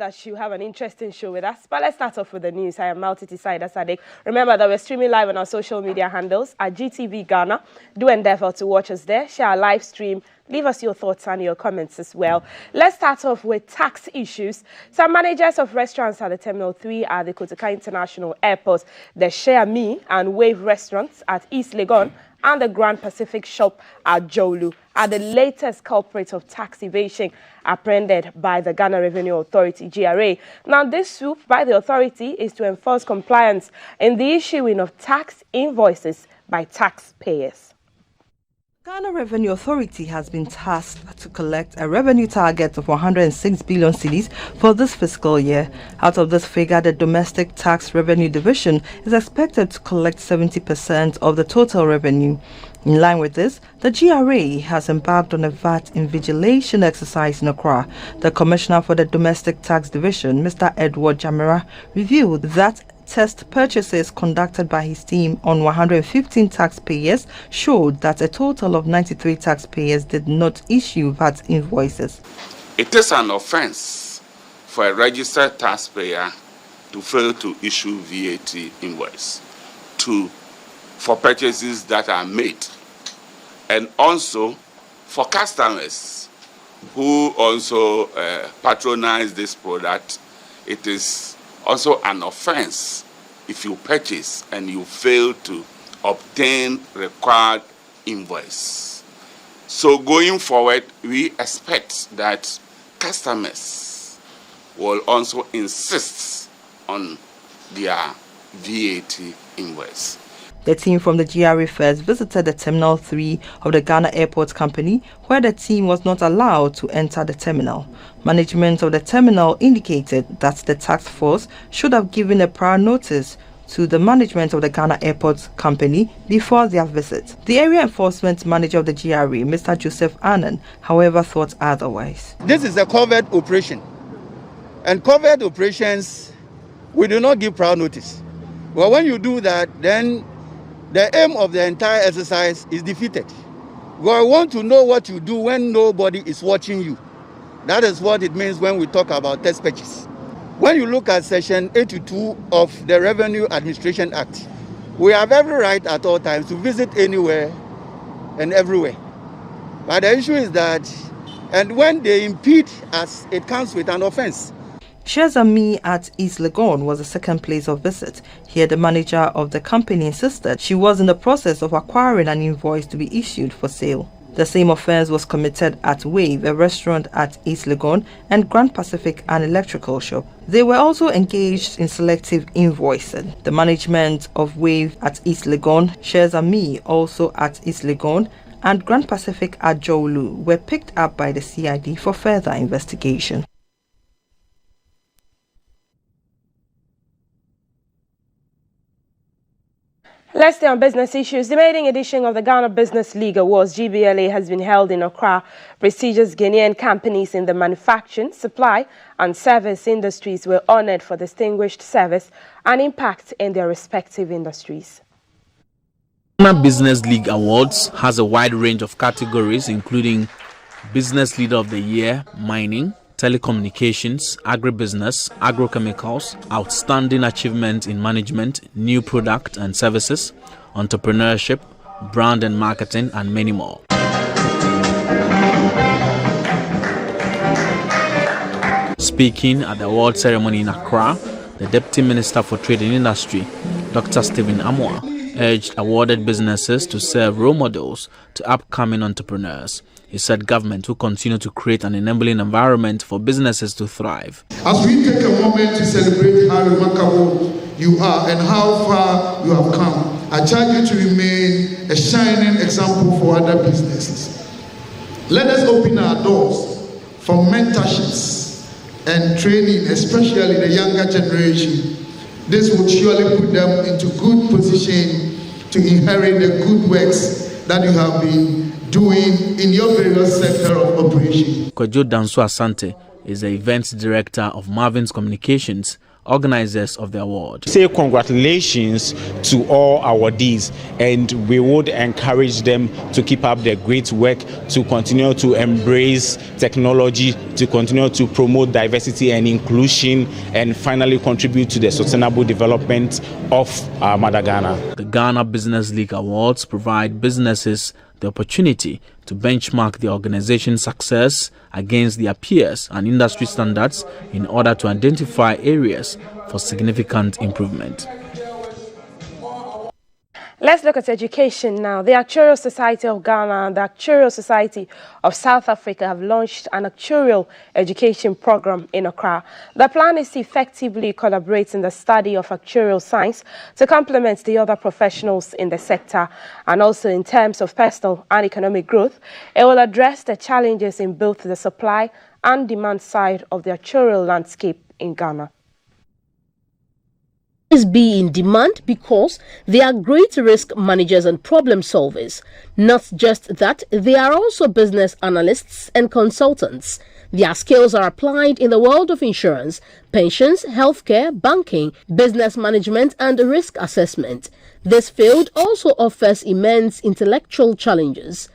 that you have an interesting show with us. But let's start off with the news. I am Malti Tisaida Sadek. Remember that we're streaming live on our social media handles at GTV Ghana. Do endeavor to watch us there. Share our live stream. Leave us your thoughts and your comments as well. Let's start off with tax issues. Some managers of restaurants at the Terminal 3 at the Kotoka International Airport, the Share Me and Wave restaurants at East Legon and the Grand Pacific shop at Jolu are the latest culprits of tax evasion apprehended by the Ghana Revenue Authority, GRA. Now, this swoop by the authority is to enforce compliance in the issuing of tax invoices by taxpayers. Ghana Revenue Authority has been tasked to collect a revenue target of 106 billion cedis for this fiscal year. Out of this figure, the Domestic Tax Revenue Division is expected to collect 70% of the total revenue. In line with this, the GRA has embarked on a VAT invigilation exercise in Accra. The Commissioner for the Domestic Tax Division, Mr. Edward Jamera, revealed that test purchases conducted by his team on 115 taxpayers showed that a total of 93 taxpayers did not issue VAT invoices. It is an offense for a registered taxpayer to fail to issue VAT invoice for purchases that are made, and also for customers who also patronize this product. It is also an offense if you purchase and you fail to obtain required invoice. So going forward, we expect that customers will also insist on their VAT invoice. The team from the GRA first visited the Terminal 3 of the Ghana Airport Company, where the team was not allowed to enter the terminal. Management of the terminal indicated that the task force should have given a prior notice to the management of the Ghana Airport Company before their visit. The area enforcement manager of the GRA, Mr. Joseph Annan, however, thought otherwise. This is a covert operation, and covert operations, we do not give prior notice. Well, when you do that, then the aim of the entire exercise is defeated. We want to know what you do when nobody is watching you. That is what it means when we talk about test purchase. When you look at Section 82 of the Revenue Administration Act, we have every right at all times to visit anywhere and everywhere. But the issue is that, and when they impede us, it comes with an offense. Share Me at East Legon was the second place of visit. Here, the manager of the company insisted she was in the process of acquiring an invoice to be issued for sale. The same offense was committed at Wave, a restaurant at East Legon, and Grand Pacific, an electrical shop. They were also engaged in selective invoicing. The management of Wave at East Legon, Share Me also at East Legon, and Grand Pacific at Jolu were picked up by the CID for further investigation. Let's stay on business issues. The maiden edition of the Ghana Business League Awards, GBLA, has been held in Accra. Prestigious Ghanaian companies in the manufacturing, supply and service industries were honored for distinguished service and impact in their respective industries. Ghana Business League Awards has a wide range of categories, including Business Leader of the Year, Mining, Telecommunications, Agribusiness, Agrochemicals, Outstanding Achievement in Management, New Product and Services, Entrepreneurship, Brand and Marketing, and many more. Speaking at the award ceremony in Accra, the Deputy Minister for Trade and Industry, Dr. Stephen Amoah, urged awarded businesses to serve role models to upcoming entrepreneurs. He said government will continue to create an enabling environment for businesses to thrive. As we take a moment to celebrate how remarkable you are and how far you have come, I charge you to remain a shining example for other businesses. Let us open our doors for mentorships and training, especially the younger generation. This will surely put them into good position to inherit the good works that you have been doing in your various sector of operation. Kojo Danso Asante is the events director of Marvin's Communications organizers of the award. Say congratulations to all awardees, and we would encourage them to keep up their great work, to continue to embrace technology, to continue to promote diversity and inclusion, and finally contribute to the sustainable development of our mother Ghana. The Ghana Business League Awards provide businesses the opportunity to benchmark the organization's success against their peers and industry standards in order to identify areas for significant improvement. Let's look at education now. The Actuarial Society of Ghana and the Actuarial Society of South Africa have launched an actuarial education program in Accra. The plan is to effectively collaborate in the study of actuarial science to complement the other professionals in the sector, and also in terms of personal and economic growth. It will address the challenges in both the supply and demand side of the actuarial landscape in Ghana. Be in demand because they are great risk managers and problem solvers. Not just that, they are also business analysts and consultants. Their skills are applied in the world of insurance, pensions, healthcare, banking, business management, and risk assessment. This field also offers immense intellectual challenges.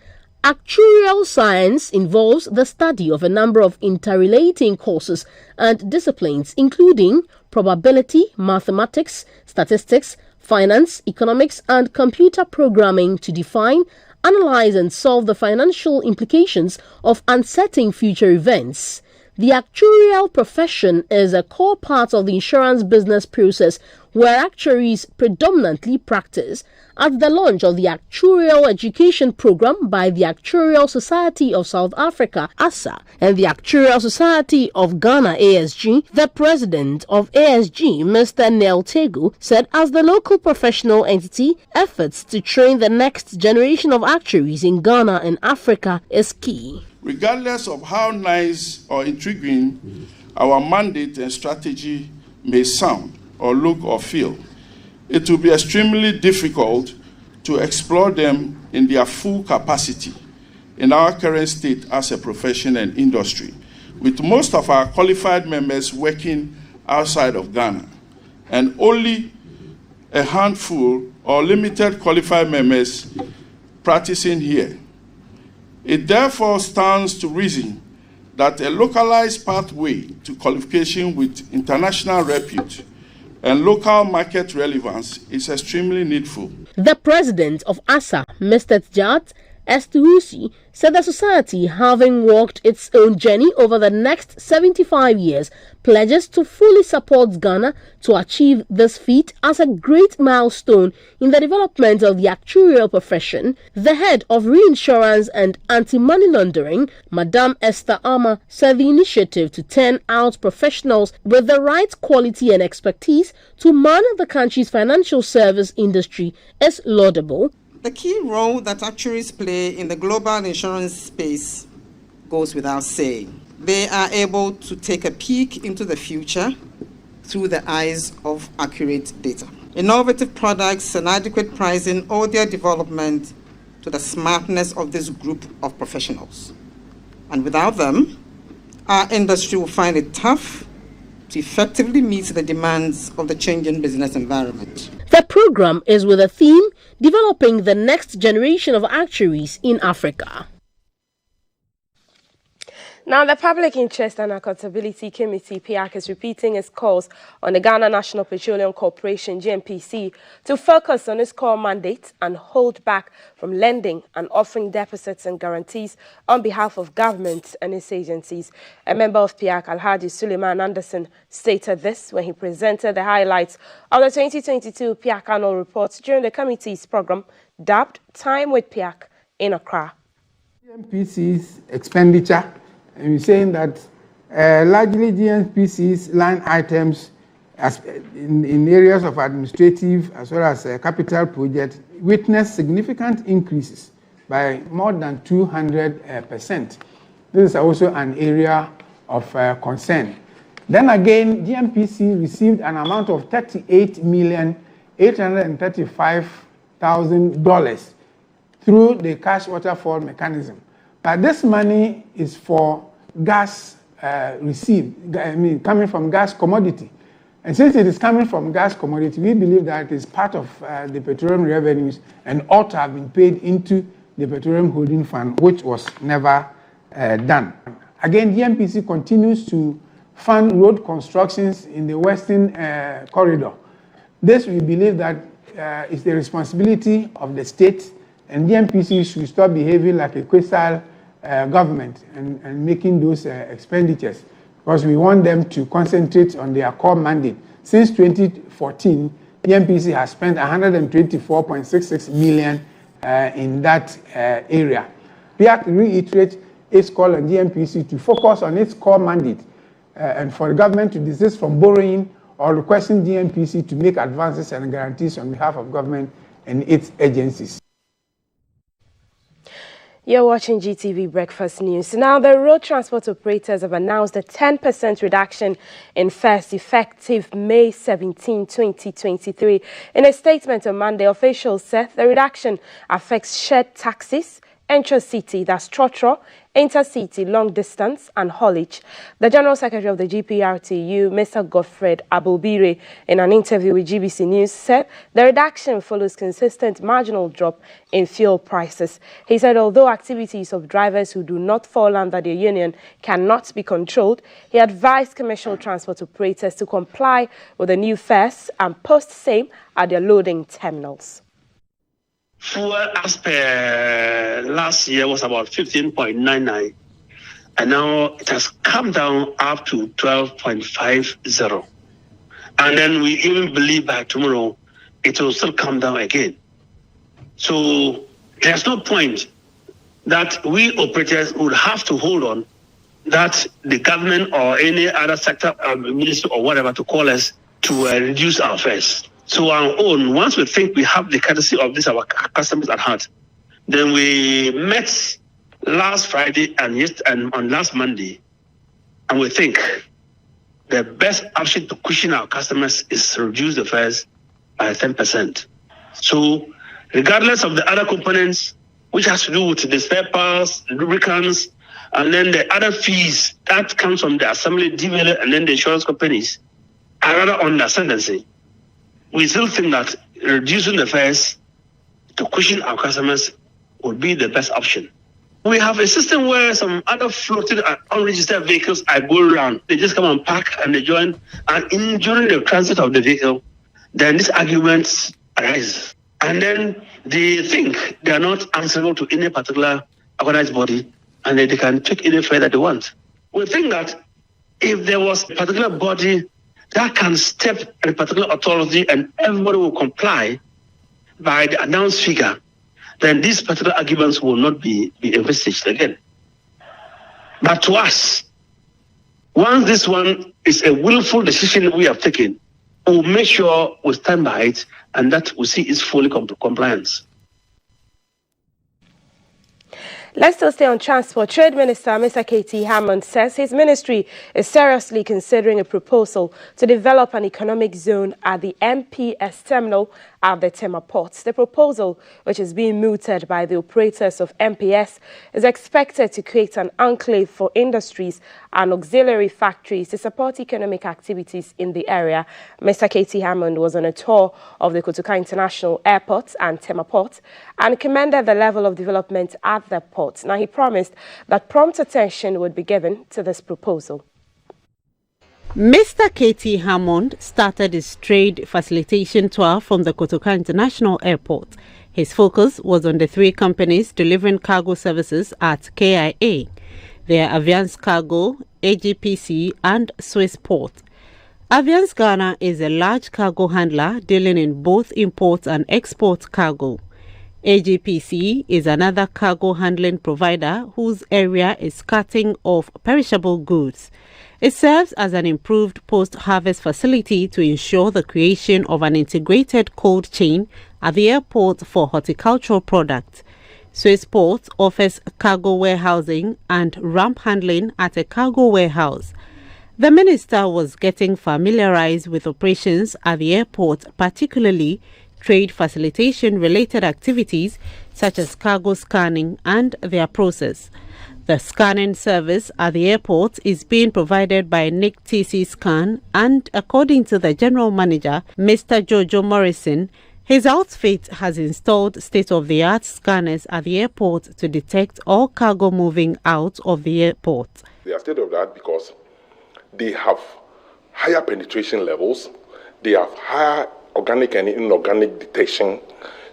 Actuarial science involves the study of a number of interrelating courses and disciplines, including probability, mathematics, statistics, finance, economics, and computer programming to define, analyze, and solve the financial implications of uncertain future events. The actuarial profession is a core part of the insurance business process where actuaries predominantly practice. At the launch of the Actuarial Education Program by the Actuarial Society of South Africa, ASA, and the Actuarial Society of Ghana, ASG, the president of ASG, Mr. Neil Tegu, said as the local professional entity, efforts to train the next generation of actuaries in Ghana and Africa is key. Regardless of how nice or intriguing our mandate and strategy may sound or look or feel, it will be extremely difficult to explore them in their full capacity in our current state as a profession and industry, with most of our qualified members working outside of Ghana and only a handful or limited qualified members practicing here. It therefore stands to reason that a localized pathway to qualification with international repute and local market relevance is extremely needful. The president of ASA, Mr. Tjat Estuhusi, said the society, having walked its own journey over the next 75 years, pledges to fully support Ghana to achieve this feat as a great milestone in the development of the actuarial profession. The head of reinsurance and anti-money laundering, Madame Esther Ama, said the initiative to turn out professionals with the right quality and expertise to man the country's financial service industry is laudable. The key role that actuaries play in the global insurance space goes without saying. They are able to take a peek into the future through the eyes of accurate data. Innovative products and adequate pricing owe their development to the smartness of this group of professionals. And without them, our industry will find it tough to effectively meet the demands of the changing business environment. The program is with a theme developing the next generation of actuaries in Africa. Now, the Public Interest and Accountability Committee, PIAC, is repeating its calls on the Ghana National Petroleum Corporation, GNPC, to focus on its core mandate and hold back from lending and offering deposits and guarantees on behalf of government and its agencies. A member of PIAC, Alhaji Suleiman Anderson, stated this when he presented the highlights of the 2022 PIAC annual report during the committee's program dubbed Time with PIAC in Accra. GNPC's expenditure, and we're saying that largely GNPC's line items in areas of administrative as well as capital projects witnessed significant increases by more than 200%. This is also an area of concern. Then again, GNPC received an amount of $38,835,000 through the cash waterfall mechanism. But this money is for gas received, coming from gas commodity. And since it is coming from gas commodity, we believe that it is part of the petroleum revenues and ought to have been paid into the Petroleum Holding Fund, which was never done. Again, the MPC continues to fund road constructions in the Western Corridor. This, we believe that is the responsibility of the state, and the MPC should stop behaving like a quasi government and making those expenditures, because we want them to concentrate on their core mandate. Since 2014, the MPC has spent 124.66 million in that area. We have to reiterate its call on the MPC to focus on its core mandate and for the government to desist from borrowing or requesting the MPC to make advances and guarantees on behalf of government and its agencies. You're watching GTV Breakfast News. Now, the road transport operators have announced a 10% reduction in fares effective May 17, 2023. In a statement on Monday, officials said the reduction affects shared taxis, intra-city, that's Trotro, intercity, long distance, and haulage. The General Secretary of the GPRTU, Mr. Godfred Abubire, in an interview with GBC News, said the reduction follows consistent marginal drop in fuel prices. He said although activities of drivers who do not fall under the union cannot be controlled, he advised commercial transport operators to comply with the new fares and post same at their loading terminals. Fuel as per last year was about 15.99, and now it has come down up to 12.50. And then we even believe by tomorrow it will still come down again. So there's no point that we operators would have to hold on that the government or any other sector, ministry or whatever to call us to reduce our fares. So our own, once we think we have the courtesy of this, our customers at heart, then we met last Friday and on last Monday, and we think the best option to cushion our customers is to reduce the fares by 10%. So regardless of the other components, which has to do with the spare parts, lubricants, and then the other fees that comes from the assembly, dealer, and then the insurance companies, are rather on the ascendancy. We still think that reducing the fares to cushion our customers would be the best option. We have a system where some other floating and unregistered vehicles are going around. They just come and park and they join. And during the transit of the vehicle, then these arguments arise. And then they think they are not answerable to any particular organized body and they can take any fare that they want. We think that if there was a particular body that can step at a particular authority and everybody will comply by the announced figure, then these particular arguments will not be envisaged again. But to us, once this one is a willful decision we have taken, we'll make sure we stand by it and that we see is fully compliance. Let's still stay on transport. Trade Minister Mr. K.T. Hammond says his ministry is seriously considering a proposal to develop an economic zone at the MPS terminal at the Tema Port. The proposal, which is being mooted by the operators of MPS, is expected to create an enclave for industries and auxiliary factories to support economic activities in the area. Mr. K.T. Hammond was on a tour of the Kotoka International Airport and Tema Port and commended the level of development at the port. Now, he promised that prompt attention would be given to this proposal. Mr. K.T. Hammond started his trade facilitation tour from the Kotoka International Airport. His focus was on the three companies delivering cargo services at KIA. They are Aviance Cargo, AGPC and Swissport. Aviance Ghana is a large cargo handler dealing in both import and export cargo. AGPC is another cargo handling provider whose area is cutting of perishable goods. It serves as an improved post-harvest facility to ensure the creation of an integrated cold chain at the airport for horticultural products. Swissport offers cargo warehousing and ramp handling at a cargo warehouse. The minister was getting familiarized with operations at the airport, particularly trade facilitation related activities such as cargo scanning and their process. The scanning service at the airport is being provided by Nick TC Scan, and according to the general manager, Mr. Jojo Morrison, his outfit has installed state-of-the-art scanners at the airport to detect all cargo moving out of the airport. They are state-of-the-art because they have higher penetration levels, they have higher organic and inorganic detection.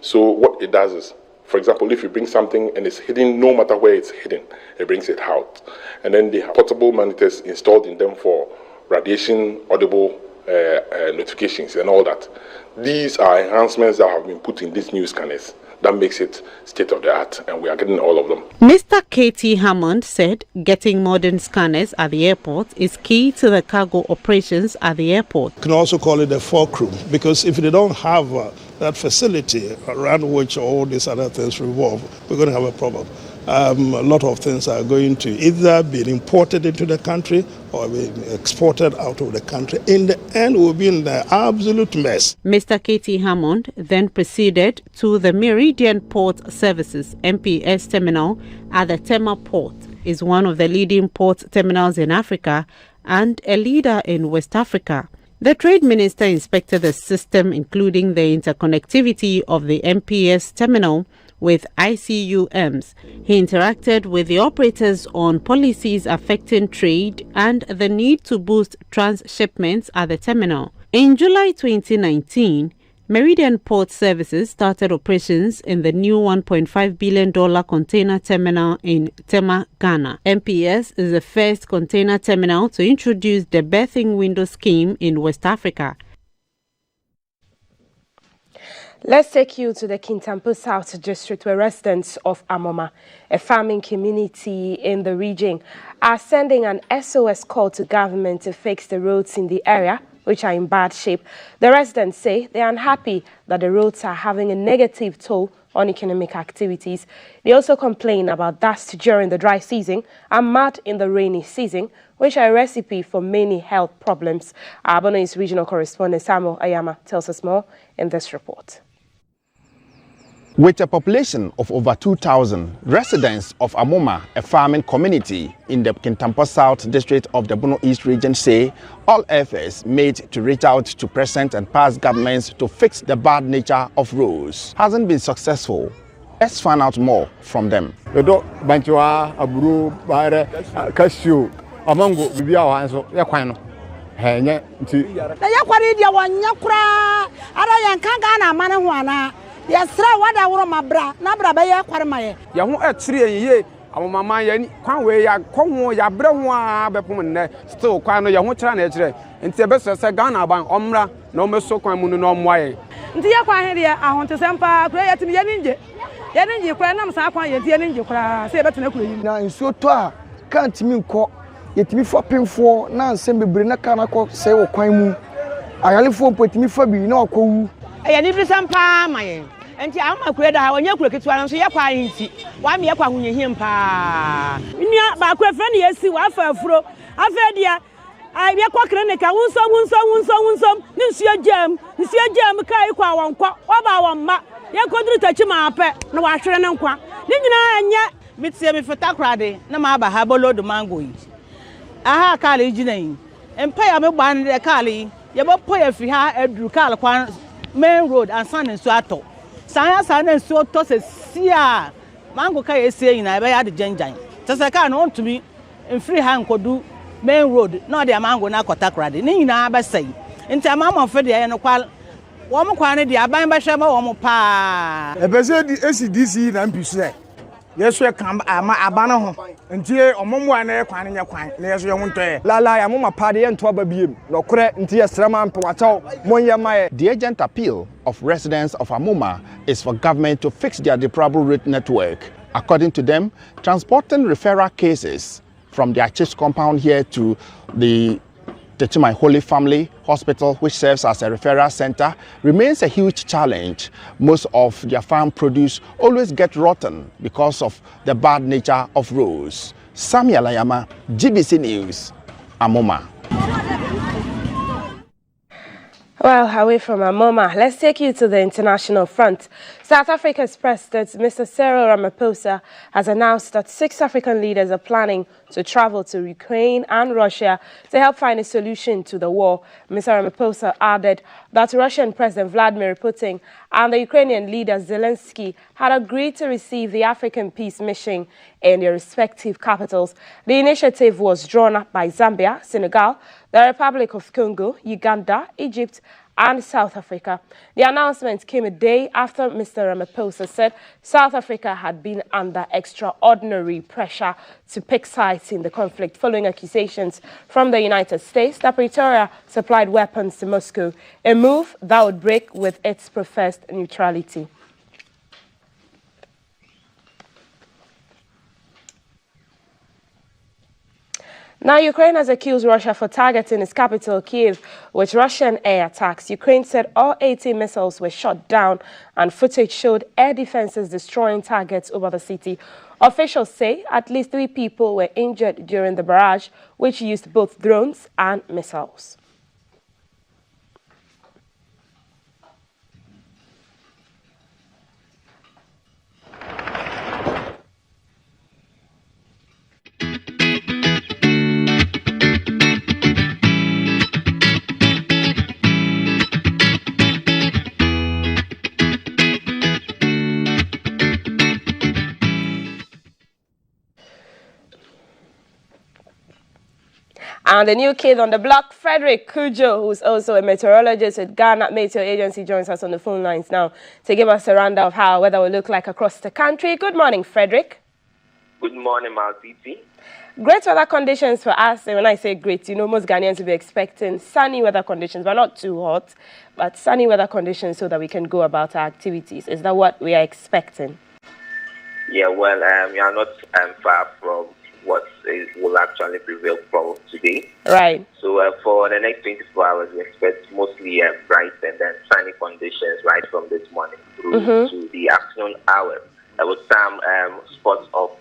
So what it does is, for example, if you bring something and it's hidden, no matter where it's hidden, it brings it out. And then they have portable monitors installed in them for radiation, audible notifications and all that. These are enhancements that have been put in these new scanners that makes it state-of-the-art, and we are getting all of them. Mr. K.T. Hammond said getting modern scanners at the airport is key to the cargo operations at the airport. You can also call it a fulcrum, because if they don't have that facility around which all these other things revolve, we're going to have a problem. A lot of things are going to either be imported into the country or be exported out of the country. In the end, we'll be in the absolute mess. Mr. K.T. Hammond then proceeded to the Meridian Port Services MPS terminal at the Tema Port. Is one of the leading port terminals in Africa and a leader in West Africa. The Trade Minister inspected the system, including the interconnectivity of the MPS terminal with ICUMs. He interacted with the operators on policies affecting trade and the need to boost transshipments at the terminal. In July 2019, Meridian Port Services started operations in the new $1.5 billion container terminal in Tema, Ghana. MPS is the first container terminal to introduce the berthing window scheme in West Africa. Let's take you to the Kintampo South District, where residents of Amoma, a farming community in the region, are sending an SOS call to government to fix the roads in the area, which are in bad shape. The residents say they are unhappy that the roads are having a negative toll on economic activities. They also complain about dust during the dry season and mud in the rainy season, which are a recipe for many health problems. Our Bono's regional correspondent Samuel Ayama tells us more in this report. With a population of over 2,000, residents of Amoma, a farming community in the Kintampo South District of the Bono East region, say all efforts made to reach out to present and past governments to fix the bad nature of roads hasn't been successful. Let's find out more from them. Yes, what I want my bra, Nabra Bay, Quaramaye. Yahu at 3 years, our mamma, Conway, Conwo, Yabra, Bepum, still Quano, Yahutra, and Tebessa Sagana, Bang, Omra, no Mesoquamun, no Moye. Dear Quaheria, I want to sampa, pray at me, Yaninja. Yaninja, Quanam Saqua, Yaninja, say better now in so toa, can't me call, yet me for pin for, now send me Brinacanaco, say, or Quaimu. I only for put me for be no cool. I need some pa, my. And I'm a creator when you're quick to answer your party. Why me up when you hear pa? Yeah, but friend, yes, you are for fro. I've heard ya. I be a quackrenica, one Monsieur Jam, Kai, one quack, what about one ma? You couldn't touch him up, no, I shouldn't know quack. Didn't you know, and yet, Mitzi for Takrade, no maba habolo de mango. Aha, Kali Jane, and pay a band the Kali, you won't pay if you have a Drucal main road and San and Suato. Science and so tosses sia mango kai saying I buy the genjine. Just I can't want to be in free hand could do main road, not the mango na kotakrade. Nina ba say. Into a mamma for the and qual one quantity I buy by Shama or pa. A bezed ACDC and Puse. Yes, we come abana until a moment and your quine. Yes, you want to Lala, I'm a party and Twaba beam. No correct until Straman Poato, Moya Maya. The urgent appeal of residents of Amoma is for government to fix their deplorable road network. According to them, transporting referral cases from their chief's compound here to the Techimai Holy Family Hospital, which serves as a referral center, remains a huge challenge. Most of their farm produce always get rotten because of the bad nature of roads. Samuel Ayama, GBC News, Amoma. Well, away from our mama, let's take you to the international front. South Africa's President, Mr. Cyril Ramaphosa, has announced that 6 African leaders are planning to travel to Ukraine and Russia to help find a solution to the war. Mr. Ramaphosa added that Russian President Vladimir Putin and the Ukrainian leader Zelensky had agreed to receive the African peace mission in their respective capitals. The initiative was drawn up by Zambia, Senegal, the Republic of Congo, Uganda, Egypt, and South Africa. The announcement came a day after Mr. Ramaphosa said South Africa had been under extraordinary pressure to pick sides in the conflict following accusations from the United States that Pretoria supplied weapons to Moscow, a move that would break with its professed neutrality. Now, Ukraine has accused Russia for targeting its capital, Kyiv, with Russian air attacks. Ukraine said all 80 missiles were shot down, and footage showed air defenses destroying targets over the city. Officials say at least 3 people were injured during the barrage, which used both drones and missiles. And the new kid on the block, Frederick Kujo, who's also a meteorologist with Ghana Meteo Agency, joins us on the phone lines now to give us a rundown of how weather will look like across the country. Good morning, Frederick. Good morning, Maltiti. Great weather conditions for us. And when I say great, you know, most Ghanaians will be expecting sunny weather conditions, but not too hot, but sunny weather conditions so that we can go about our activities. Is that what we are expecting? Yeah, well, we are not far from what will actually prevail for today. Right. So for the next 24 hours, we expect mostly bright and then sunny conditions right from this morning through to the afternoon hour. With some spots of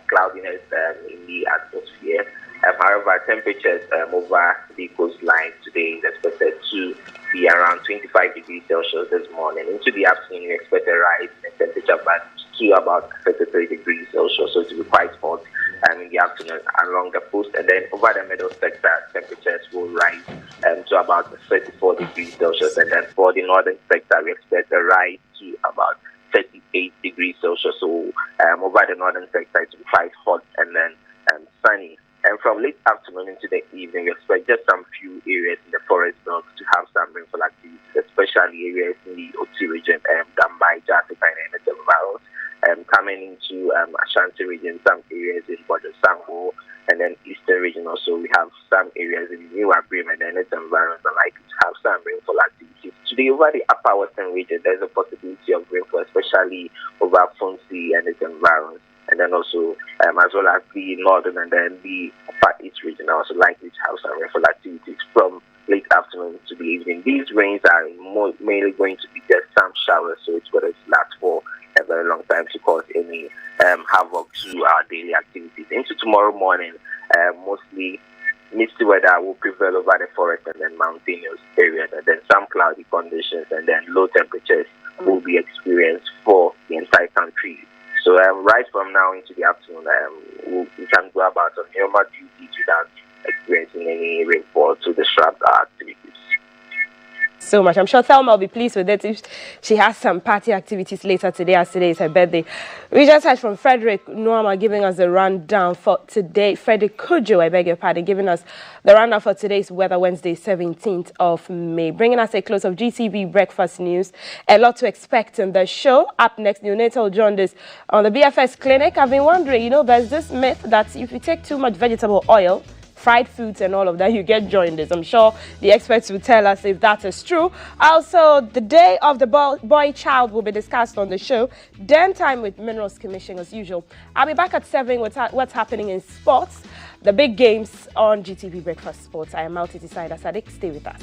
cloudiness in the atmosphere. However, temperatures over the coastline today is expected to be around 25 degrees Celsius this morning. Into the afternoon, we expect a rise in temperature back to about 33 degrees Celsius, so it will be quite hot in the afternoon along the coast. And then over the middle sector, temperatures will rise to about 34 degrees Celsius. And then for the northern sector, we expect a rise to about 38 degrees Celsius. So over the northern sector, it will be quite hot and then sunny. And from late afternoon into the evening, we expect just some few areas in the forest belt to have some rainfall activities, especially areas in the Oti region, Gambai, Jaffa, and the environs. Coming into Ashanti region, some areas in Border Sango, and then Eastern region also, we have some areas in New Abrim and then its environs are likely to have some rainfall activities. Today, over the upper western region, there's a possibility of rainfall, especially over Fonsi and its environs. And then also, as well as the northern and then the upper east region are also likely to have some rainfall activities from late afternoon to the evening. These rains are mainly going to be just some showers, so it's going to last for a very long time to cause any havoc to our daily activities. Into tomorrow morning, mostly misty weather will prevail over the forest and then mountainous areas, and then some cloudy conditions, and then low temperatures will be experienced for the entire country. So right from now into the afternoon, we can go about on normal duties without experiencing any rainfall to disrupt our activities. So much. I'm sure Thelma will be pleased with it if she has some party activities later today, as today is her birthday. We just heard from Frederick Nwama giving us the rundown for today. Frederick Kujo, I beg your pardon, giving us the rundown for today's weather, Wednesday, 17th of May. Bringing us a close of GTV Breakfast News. A lot to expect in the show. Up next, neonatal jaundice on the BFS Clinic. I've been wondering, you know, there's this myth that if you take too much vegetable oil, fried foods and all of that, you get jaundice. I'm sure the experts will tell us if that is true. Also, the day of the boy child will be discussed on the show. Den time with Minerals Commission as usual. I'll be back at 7 with what's happening in sports. The big games on GTV Breakfast Sports. I am Maltiti Saida Sadiq. Stay with us.